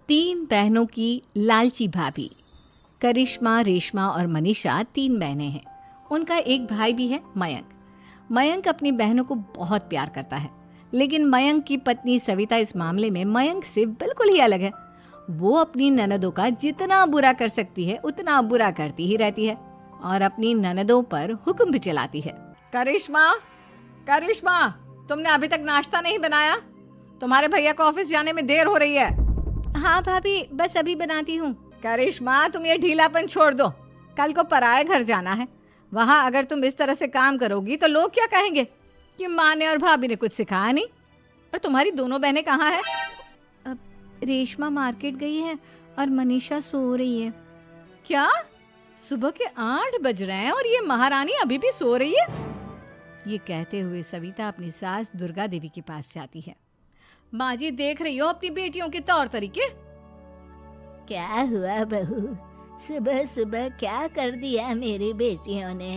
तीन बहनों की लालची भाभी। करिश्मा, रेशमा और मनीषा तीन बहनें हैं। उनका एक भाई भी है, मयंक। मयंक अपनी बहनों को बहुत प्यार करता है, लेकिन मयंक की पत्नी सविता इस मामले में मयंक से बिल्कुल ही अलग है। वो अपनी ननदों का जितना बुरा कर सकती है उतना बुरा करती ही रहती है और अपनी ननदों पर हुक्म भी चलाती है। करिश्मा, करिश्मा, तुमने अभी तक नाश्ता नहीं बनाया? तुम्हारे भैया को ऑफिस जाने में देर हो रही है। हाँ भाभी, बस अभी बनाती हूँ। करिश्मा, तुम ये ढीलापन छोड़ दो। कल को पराये घर जाना है। वहाँ अगर तुम इस तरह से काम करोगी तो लोग क्या कहेंगे कि माँ ने और भाभी ने कुछ सिखाया नहीं। और तुम्हारी दोनों बहनें कहाँ हैं? अब रेशमा मार्केट गई है और मनीषा सो रही है। क्या? सुबह के 8 बज रहे हैं और ये महारानी अभी भी सो रही है? ये कहते हुए सविता अपनी सास दुर्गा देवी के पास जाती है। माँ जी, देख रही हो अपनी बेटियों के तौर तरीके? क्या हुआ बहू, सुबह सुबह क्या कर दिया मेरी बेटियों ने?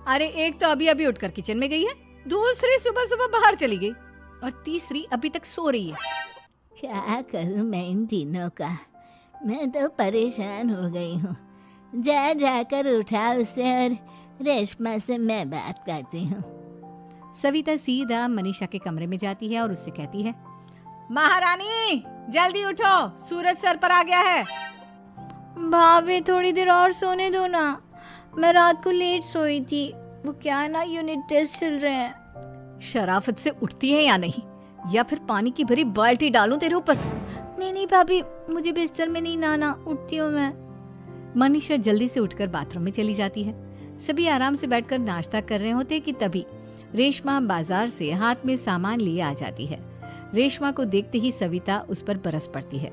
अरे एक तो अभी अभी उठकर किचन में गई है, दूसरी सुबह सुबह बाहर चली गई और तीसरी अभी तक सो रही है। क्या करूं मैं इन तीनों का? मैं तो परेशान हो गई हूँ। जा जाकर उठा उसे और रेशमा से मैं बात करती हूँ। सविता सीधा मनीषा के कमरे में जाती है और उससे कहती है, महारानी जल्दी उठो, सूरज सर पर आ गया है। भाभी थोड़ी देर और सोने दो ना, मैं रात को लेट सोई थी। वो क्या है ना, यूनिट टेस्ट चल रहे हैं। शराफत से उठती है या नहीं, या फिर पानी की भरी बाल्टी डालूं तेरे ऊपर? नहीं नहीं भाभी, मुझे बिस्तर में नहीं नहाना, उठती हूँ मैं। मनीषा जल्दी से उठकर बाथरूम में चली जाती है। सभी आराम से बैठकर नाश्ता कर रहे होते कि तभी रेशमा बाजार से हाथ में सामान लिए आ जाती है। रेशमा को देखते ही सविता उस पर बरस पड़ती है।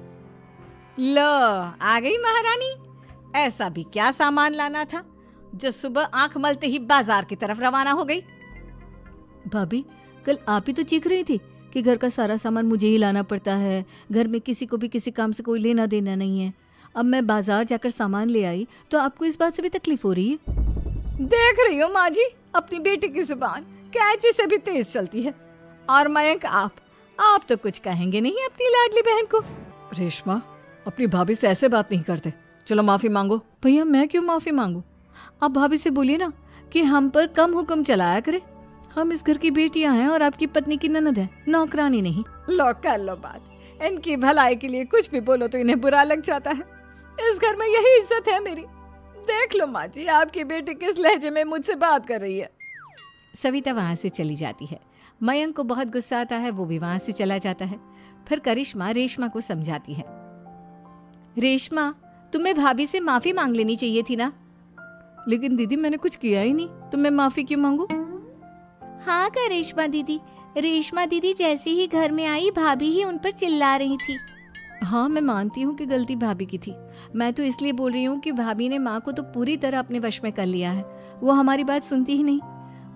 लो, आ गई महारानी। ऐसा भी क्या सामान लाना था जो सुबह आंख मलते ही बाजार की तरफ रवाना हो गई? भाभी, कल आप ही तो चीख रही थी कि घर का सारा सामान मुझे ही लाना पड़ता है, घर में किसी को भी किसी काम से कोई लेना देना नहीं है। अब मैं बाजार जाकर सामान ले आई तो आपको इस बात से भी तकलीफ हो रही है? देख रही हो माँ जी, अपनी बेटी की जुबान कैंची से भी तेज चलती है। और मयंक, आप तो कुछ कहेंगे नहीं अपनी लाडली बहन को? रेशमा, अपनी भाभी से ऐसे बात नहीं करते। चलो माफी मांगो। भैया, मैं क्यों माफी मांगू? आप भाभी से बोलिए ना कि हम पर कम हुक्म चलाया करे। हम इस घर की बेटियां हैं और आपकी पत्नी की ननद है, नौकरानी नहीं। लो कर लो बात। इनकी भलाई के लिए कुछ भी बोलो तो इन्हें बुरा लग जाता है। इस घर में यही इज्जत है मेरी। देख लो माँ जी, आपकी बेटी किस लहजे में मुझसे बात कर रही है। सविता वहां से चली जाती है। मयंक को बहुत गुस्सा आता है, वो भी वहां से चला जाता है। फिर करिश्मा रेशमा को समझाती है, रेशमा, तुम्हें भाभी से माफी मांग लेनी चाहिए थी ना। लेकिन दीदी, मैंने कुछ किया ही नहीं, तो मैं माफी क्यों मांगू? हाँ करिश्मा दीदी, रेशमा दीदी जैसे ही घर में आई भाभी ही उन पर चिल्ला रही थी। हाँ, मैं मानती हूँ कि गलती भाभी की थी। मैं तो इसलिए बोल रही हूँ कि भाभी ने माँ को तो पूरी तरह अपने वश में कर लिया है। वो हमारी बात सुनती ही नहीं।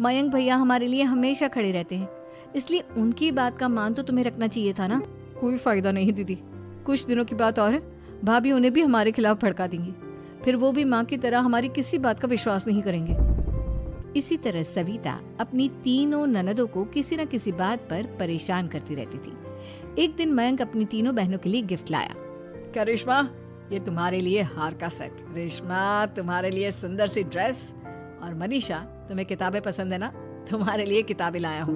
मयंक भैया हमारे लिए हमेशा खड़े रहते हैं, इसलिए उनकी बात का मान तो तुम्हें रखना चाहिए था ना। कोई फायदा नहीं दीदी, कुछ दिनों की बात और है, भाभी उन्हें भी हमारे खिलाफ भड़का देंगी। फिर वो भी माँ की तरह हमारी किसी बात का विश्वास नहीं करेंगे। इसी तरह सविता अपनी तीनों ननदों को किसी न किसी बात पर परेशान करती रहती थी। एक दिन मयंक अपनी तीनों बहनों के लिए गिफ्ट लाया। करिश्मा, ये तुम्हारे लिए हार का सेट। रेशमा, तुम्हारे लिए सुंदर सी ड्रेस। और मनीषा, तुम्हें किताबें पसंद है ना, तुम्हारे लिए किताबें लाया हूँ।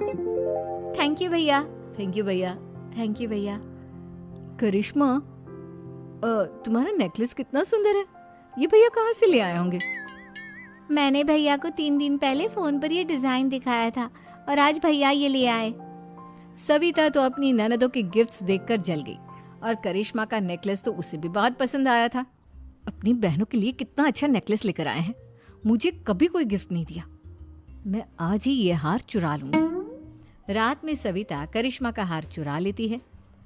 थैंक यू भैया। थैंक यू भैया। थैंक यू भैया। करिश्मा, तुम्हारा नेकलेस कितना सुंदर है, ये भैया कहाँ से ले आए होंगे? मैंने भैया को 3 दिन पहले फोन पर ये डिजाइन दिखाया था और आज भैया ये ले आए। सविता तो अपनी ननदों के गिफ्ट्स देखकर जल गई और करिश्मा का नेकलेस तो उसे भी बहुत पसंद आया था। अपनी बहनों के लिए कितना अच्छा नेकलेस लेकर आए हैं, मुझे कभी कोई गिफ्ट नहीं दिया। मैं आज ही ये हार चुरा लूंगी। रात में सविता करिश्मा का हार चुरा लेती है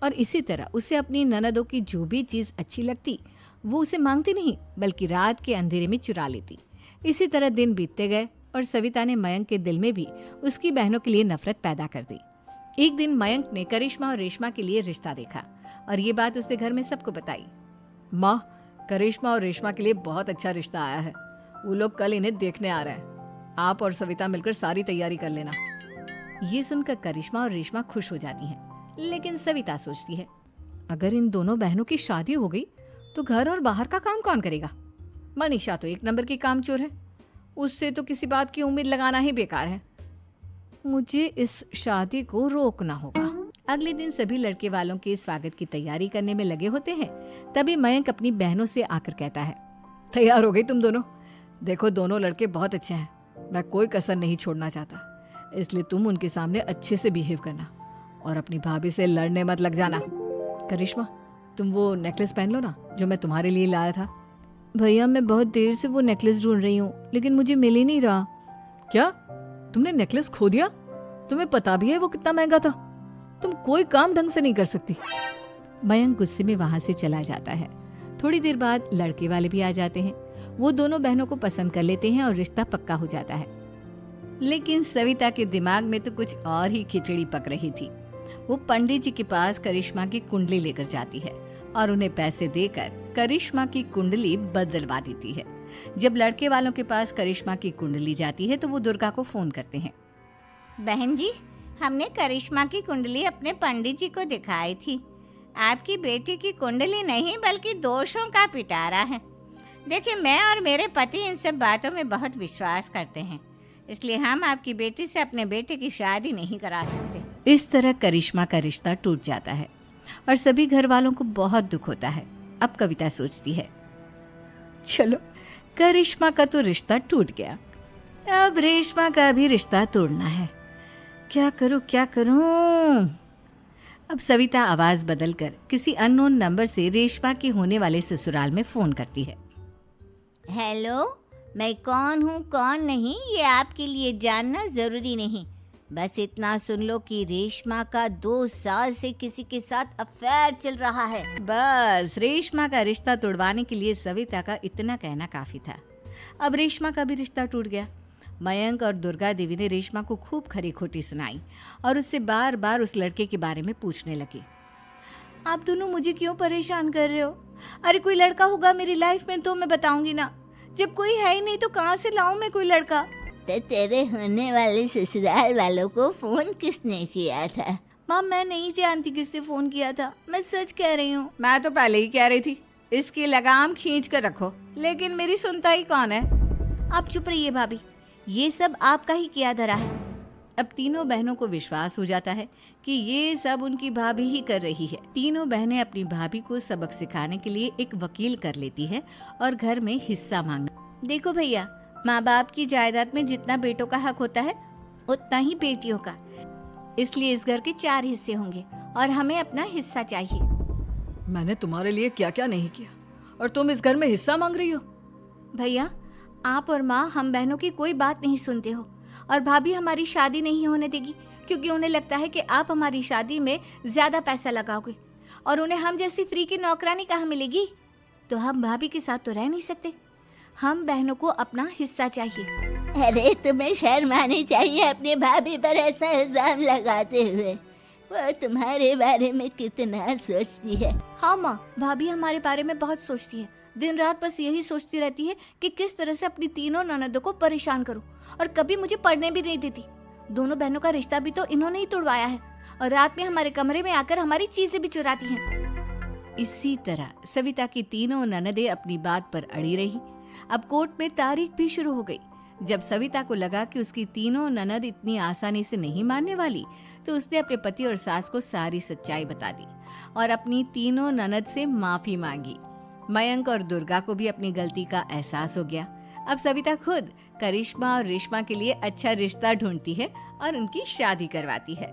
और इसी तरह उसे अपनी ननदों की जो भी चीज अच्छी लगती वो उसे मांगती नहीं, बल्कि रात के अंधेरे में चुरा लेती। इसी तरह दिन बीतते गए और सविता ने मयंक के दिल में भी उसकी बहनों के लिए नफरत पैदा कर दी। एक दिन मयंक ने करिश्मा और रेशमा के लिए रिश्ता देखा और ये बात उसने घर में सबको बताई। माँ, करिश्मा और रेशमा के लिए बहुत अच्छा रिश्ता आया है, वो लोग कल इन्हें देखने आ रहे हैं। आप और सविता मिलकर सारी तैयारी कर लेना। ये सुनकर करिश्मा और रेशमा खुश हो जाती हैं, लेकिन सविता सोचती है, अगर इन दोनों बहनों की शादी हो गई तो घर और बाहर का काम कौन करेगा? मनीषा तो एक नंबर की कामचोर है, उससे तो किसी बात की उम्मीद लगाना ही बेकार है। मुझे इस शादी को रोकना होगा। अगले दिन सभी लड़के वालों के स्वागत की तैयारी करने में लगे होते हैं। तभी मयंक अपनी बहनों से आकर कहता है, तैयार हो गई तुम दोनों? देखो दोनों लड़के बहुत अच्छे हैं, मैं कोई कसर नहीं छोड़ना चाहता, इसलिए तुम उनके सामने अच्छे से बिहेव करना और अपनी भाभी से लड़ने मत लग जाना। करिश्मा, तुम वो नेकलेस पहन लो ना जो मैं तुम्हारे लिए लाया था। भैया मैं बहुत देर से वो नेकलेस ढूंढ रही हूँ, लेकिन मुझे मिल ही नहीं रहा। क्या तुमने नेकलेस खो दिया? तुम्हें पता भी है वो कितना महंगा था? तुम कोई काम ढंग से नहीं कर सकती। मयंक गुस्से में वहां से चला जाता है। थोड़ी देर बाद लड़के वाले भी आ जाते हैं। वो दोनों बहनों को पसंद कर लेते हैं और रिश्ता पक्का हो जाता है। लेकिन सविता के दिमाग में तो कुछ और ही खिचड़ी पक रही थी। वो पंडित जी के पास करिश्मा की कुंडली लेकर जाती है और उन्हें पैसे देकर करिश्मा की कुंडली बदलवा देती है। जब लड़के वालों के पास करिश्मा की कुंडली जाती है तो वो दुर्गा को फोन करते हैं। बहन जी, हमने करिश्मा की कुंडली अपने पंडित जी को दिखाई थी। आपकी बेटी की कुंडली नहीं बल्कि दोषों का पिटारा है। देखिए, मैं और मेरे पति इन सब बातों में बहुत विश्वास करते हैं, इसलिए हम आपकी बेटी से अपने बेटे की शादी नहीं करा सकते। इस तरह करिश्मा का रिश्ता टूट जाता है और सभी घर वालों को बहुत दुख होता है। अब कविता सोचती है, चलो करिश्मा का तो रिश्ता टूट गया, अब रेशमा का भी रिश्ता तोड़ना है। क्या करूं क्या करूं? अब सविता आवाज बदलकर किसी अननोन नंबर से रेशमा के होने वाले ससुराल में फोन करती है। हेलो, मैं कौन हूँ कौन नहीं ये आपके लिए जानना जरूरी नहीं, बस इतना सुन लो कि रेशमा का 2 साल से किसी के साथ अफेयर चल रहा है। बस रेशमा का रिश्ता तोड़वाने के लिए सविता का इतना कहना काफी था। अब रेशमा का भी रिश्ता टूट गया। मयंक और दुर्गा देवी ने रेशमा को खूब खरी खोटी सुनाई और उससे बार बार उस लड़के के बारे में पूछने लगी। आप दोनों मुझे क्यों परेशान कर रहे हो? अरे कोई लड़का होगा मेरी लाइफ में तो मैं बताऊंगी ना, जब कोई है ही नहीं तो कहाँ से लाऊं मैं कोई लड़का? तो तेरे होने वाले ससुराल वालों को फोन किसने किया था? माँ, मैं नहीं जानती किसने फोन किया था, मैं सच कह रही हूँ। मैं तो पहले ही कह रही थी इसकी लगाम खींच कर रखो, लेकिन मेरी सुनता ही कौन है। आप चुप रहिए भाभी, ये सब आपका ही किया धरा है। अब तीनों बहनों को विश्वास हो जाता है कि ये सब उनकी भाभी ही कर रही है। तीनों बहनें अपनी भाभी को सबक सिखाने के लिए एक वकील कर लेती है और घर में हिस्सा मांगना। देखो भैया, माँ बाप की जायदाद में जितना बेटों का हक होता है उतना ही बेटियों का, इसलिए इस घर के 4 हिस्से होंगे और हमें अपना हिस्सा चाहिए। मैंने तुम्हारे लिए क्या क्या नहीं किया और तुम इस घर में हिस्सा मांग रही हो? भैया, आप और माँ हम बहनों की कोई बात नहीं सुनते हो और भाभी हमारी शादी नहीं होने देगी क्योंकि उन्हें लगता है कि आप हमारी शादी में ज्यादा पैसा लगाओगे और उन्हें हम जैसी फ्री की नौकरानी कहाँ मिलेगी। तो हम भाभी के साथ तो रह नहीं सकते, हम बहनों को अपना हिस्सा चाहिए। अरे तुम्हें शर्म आनी चाहिए अपने भाभी पर ऐसा इल्जाम लगाते हुए। वो तुम्हारे बारे में कितना सोचती है। हाँ माँ, भाभी हमारे बारे में बहुत सोचती है, दिन रात बस यही सोचती रहती है कि किस तरह से अपनी तीनों ननदों को परेशान करूं और कभी मुझे पढ़ने भी नहीं देती। दोनों बहनों का रिश्ता भी तो इन्होंने ही तोड़वाया है और रात में हमारे कमरे में आकर हमारी चीजें भी चुराती हैं। इसी तरह सविता की तीनों ननदें अपनी बात पर अड़ी रही। अब कोर्ट में तारीख भी शुरू हो गई। जब सविता को लगा कि उसकी तीनों ननद इतनी आसानी से नहीं मानने वाली, तो उसने अपने पति और सास को सारी सच्चाई बता दी और अपनी तीनों ननद से माफी मांगी। मयंक और दुर्गा को भी अपनी गलती का एहसास हो गया। अब सविता खुद करिश्मा और रेशमा के लिए अच्छा रिश्ता ढूंढती है और उनकी शादी करवाती है।